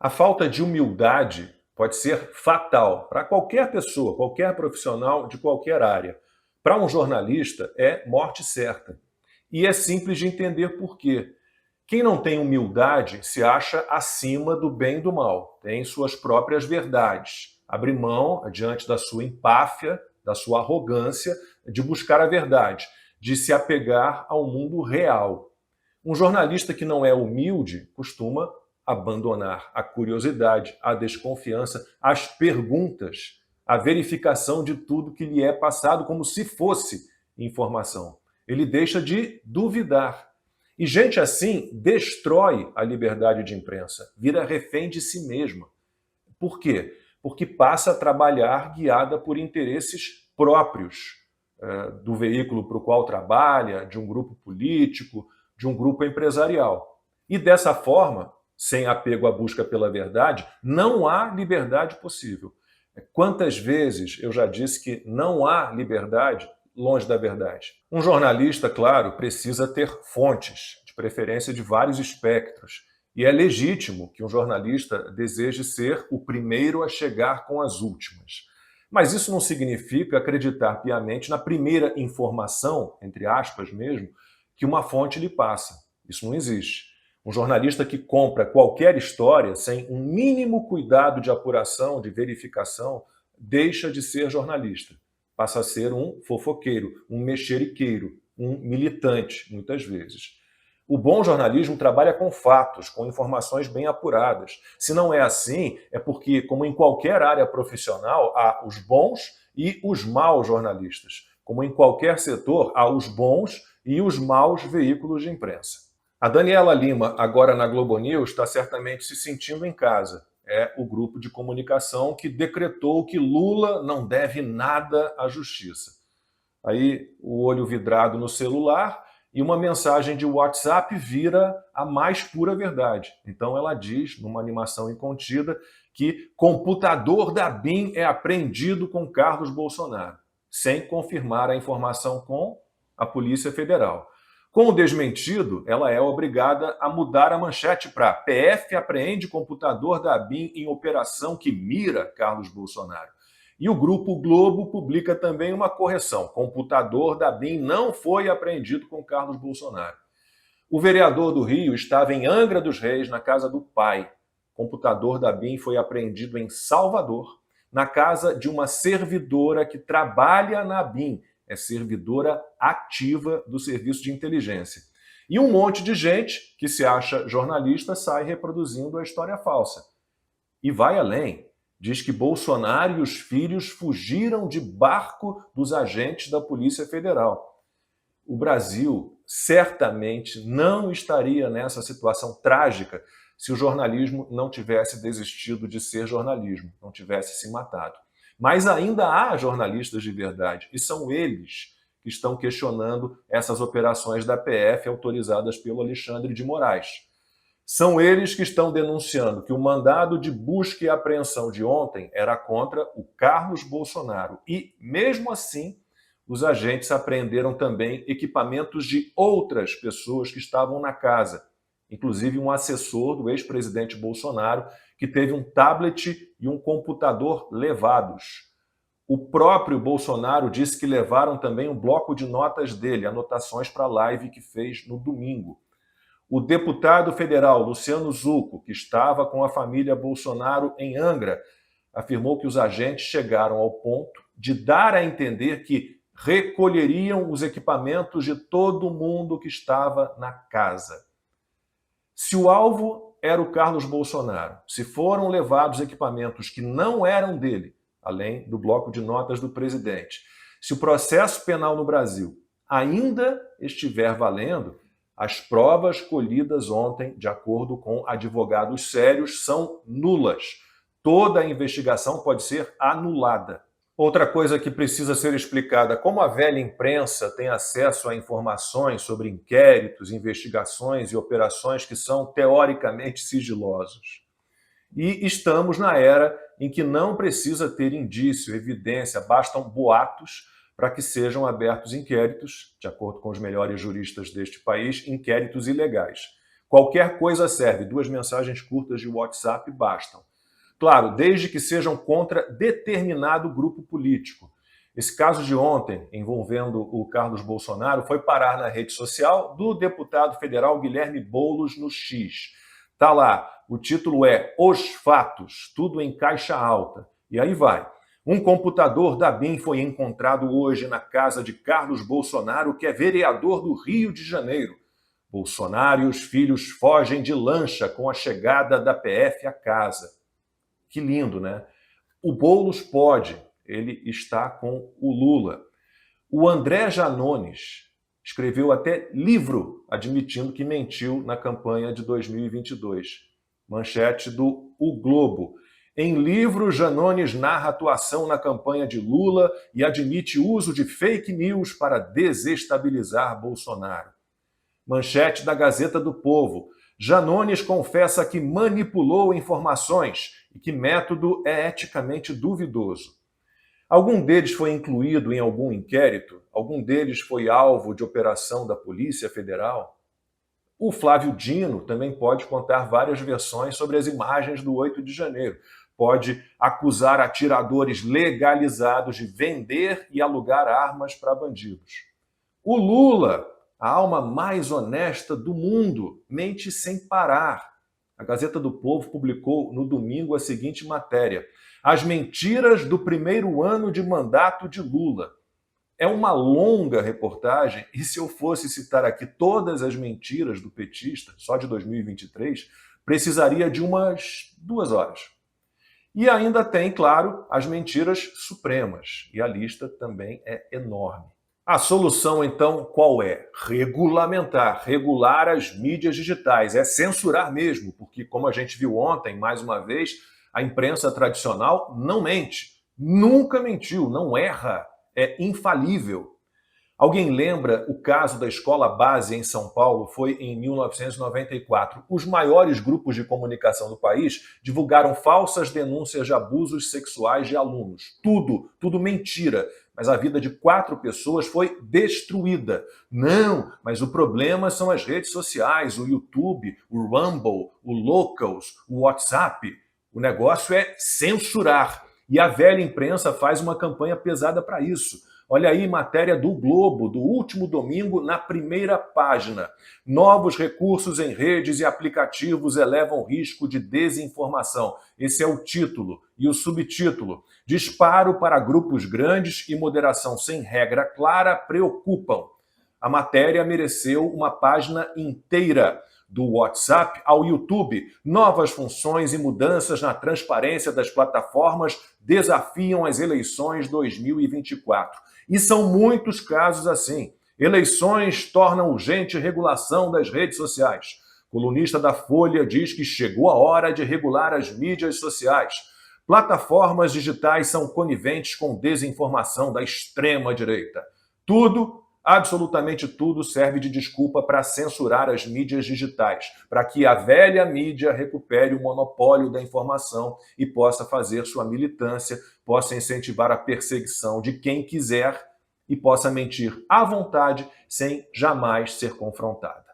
A falta de humildade pode ser fatal para qualquer pessoa, qualquer profissional de qualquer área. Para um jornalista, é morte certa. E é simples de entender por quê. Quem não tem humildade se acha acima do bem e do mal, tem suas próprias verdades, abre mão, diante da sua empáfia, da sua arrogância, de buscar a verdade, de se apegar ao mundo real. Um jornalista que não é humilde costuma abandonar a curiosidade, a desconfiança, as perguntas, a verificação de tudo que lhe é passado como se fosse informação. Ele deixa de duvidar. E gente assim destrói a liberdade de imprensa, vira refém de si mesma. Por quê? Porque passa a trabalhar guiada por interesses próprios do veículo para o qual trabalha, de um grupo político, de um grupo empresarial. E dessa forma, sem apego à busca pela verdade, não há liberdade possível. Quantas vezes eu já disse que não há liberdade longe da verdade? Um jornalista, claro, precisa ter fontes, de preferência de vários espectros. E é legítimo que um jornalista deseje ser o primeiro a chegar com as últimas. Mas isso não significa acreditar piamente na primeira informação, entre aspas mesmo, que uma fonte lhe passa. Isso não existe. Um jornalista que compra qualquer história sem um mínimo cuidado de apuração, de verificação, deixa de ser jornalista. Passa a ser um fofoqueiro, um mexeriqueiro, um militante, muitas vezes. O bom jornalismo trabalha com fatos, com informações bem apuradas. Se não é assim, é porque, como em qualquer área profissional, há os bons e os maus jornalistas. Como em qualquer setor, há os bons e os maus veículos de imprensa. A Daniela Lima, agora na Globo News, está certamente se sentindo em casa. É o grupo de comunicação que decretou que Lula não deve nada à justiça. Aí o olho vidrado no celular e uma mensagem de WhatsApp vira a mais pura verdade. Então ela diz, numa animação incontida, que computador da BIM é apreendido com Carlos Bolsonaro, sem confirmar a informação com a Polícia Federal. Com o desmentido, ela é obrigada a mudar a manchete para PF apreende computador da BIM em operação que mira Carlos Bolsonaro. E o Grupo Globo publica também uma correção. Computador da BIM não foi apreendido com Carlos Bolsonaro. O vereador do Rio estava em Angra dos Reis, na casa do pai. Computador da BIM foi apreendido em Salvador, na casa de uma servidora que trabalha na BIM. É servidora ativa do serviço de inteligência. E um monte de gente que se acha jornalista sai reproduzindo a história falsa. E vai além. Diz que Bolsonaro e os filhos fugiram de barco dos agentes da Polícia Federal. O Brasil certamente não estaria nessa situação trágica se o jornalismo não tivesse desistido de ser jornalismo, não tivesse se matado. Mas ainda há jornalistas de verdade, e são eles que estão questionando essas operações da PF autorizadas pelo Alexandre de Moraes. São eles que estão denunciando que o mandado de busca e apreensão de ontem era contra o Carlos Bolsonaro. E, mesmo assim, os agentes apreenderam também equipamentos de outras pessoas que estavam na casa, inclusive um assessor do ex-presidente Bolsonaro, que teve um tablet e um computador levados. O próprio Bolsonaro disse que levaram também um bloco de notas dele, anotações para a live que fez no domingo. O deputado federal Luciano Zucco, que estava com a família Bolsonaro em Angra, afirmou que os agentes chegaram ao ponto de dar a entender que recolheriam os equipamentos de todo mundo que estava na casa. Se o alvo era o Carlos Bolsonaro, se foram levados equipamentos que não eram dele, além do bloco de notas do presidente, se o processo penal no Brasil ainda estiver valendo, as provas colhidas ontem, de acordo com advogados sérios, são nulas. Toda a investigação pode ser anulada. Outra coisa que precisa ser explicada: como a velha imprensa tem acesso a informações sobre inquéritos, investigações e operações que são teoricamente sigilosos. E estamos na era em que não precisa ter indício, evidência, bastam boatos para que sejam abertos inquéritos, de acordo com os melhores juristas deste país, inquéritos ilegais. Qualquer coisa serve, 2 mensagens curtas de WhatsApp bastam. Claro, desde que sejam contra determinado grupo político. Esse caso de ontem, envolvendo o Carlos Bolsonaro, foi parar na rede social do deputado federal Guilherme Boulos no X. Tá lá, o título é Os Fatos, tudo em caixa alta. E aí vai. Um computador da BIM foi encontrado hoje na casa de Carlos Bolsonaro, que é vereador do Rio de Janeiro. Bolsonaro e os filhos fogem de lancha com a chegada da PF à casa. Que lindo, né? O Boulos pode, ele está com o Lula. O André Janones escreveu até livro admitindo que mentiu na campanha de 2022. Manchete do O Globo. Em livro, Janones narra atuação na campanha de Lula e admite uso de fake news para desestabilizar Bolsonaro. Manchete da Gazeta do Povo. Janones confessa que manipulou informações e que método é eticamente duvidoso. Algum deles foi incluído em algum inquérito? Algum deles foi alvo de operação da Polícia Federal? O Flávio Dino também pode contar várias versões sobre as imagens do 8 de janeiro. Pode acusar atiradores legalizados de vender e alugar armas para bandidos. O Lula, a alma mais honesta do mundo, mente sem parar. A Gazeta do Povo publicou no domingo a seguinte matéria: As mentiras do primeiro ano de mandato de Lula. É uma longa reportagem e se eu fosse citar aqui todas as mentiras do petista, só de 2023, precisaria de umas 2 horas. E ainda tem, claro, as mentiras supremas, e a lista também é enorme. A solução, então, qual é? Regulamentar, regular as mídias digitais, é censurar mesmo, porque, como a gente viu ontem, mais uma vez, a imprensa tradicional não mente, nunca mentiu, não erra, é infalível. Alguém lembra o caso da escola base em São Paulo? Foi em 1994. Os maiores grupos de comunicação do país divulgaram falsas denúncias de abusos sexuais de alunos. Tudo mentira. Mas a vida de 4 pessoas foi destruída. Não, mas o problema são as redes sociais, o YouTube, o Rumble, o Locals, o WhatsApp. O negócio é censurar. E a velha imprensa faz uma campanha pesada para isso. Olha aí, matéria do Globo, do último domingo, na primeira página. Novos recursos em redes e aplicativos elevam risco de desinformação. Esse é o título. E o subtítulo: Disparo para grupos grandes e moderação sem regra clara preocupam. A matéria mereceu uma página inteira. Do WhatsApp ao YouTube, novas funções e mudanças na transparência das plataformas desafiam as eleições 2024. E são muitos casos assim. Eleições tornam urgente regulação das redes sociais. Colunista da Folha diz que chegou a hora de regular as mídias sociais. Plataformas digitais são coniventes com desinformação da extrema-direita. Tudo, absolutamente tudo, serve de desculpa para censurar as mídias digitais, para que a velha mídia recupere o monopólio da informação e possa fazer sua militância, possa incentivar a perseguição de quem quiser e possa mentir à vontade sem jamais ser confrontado.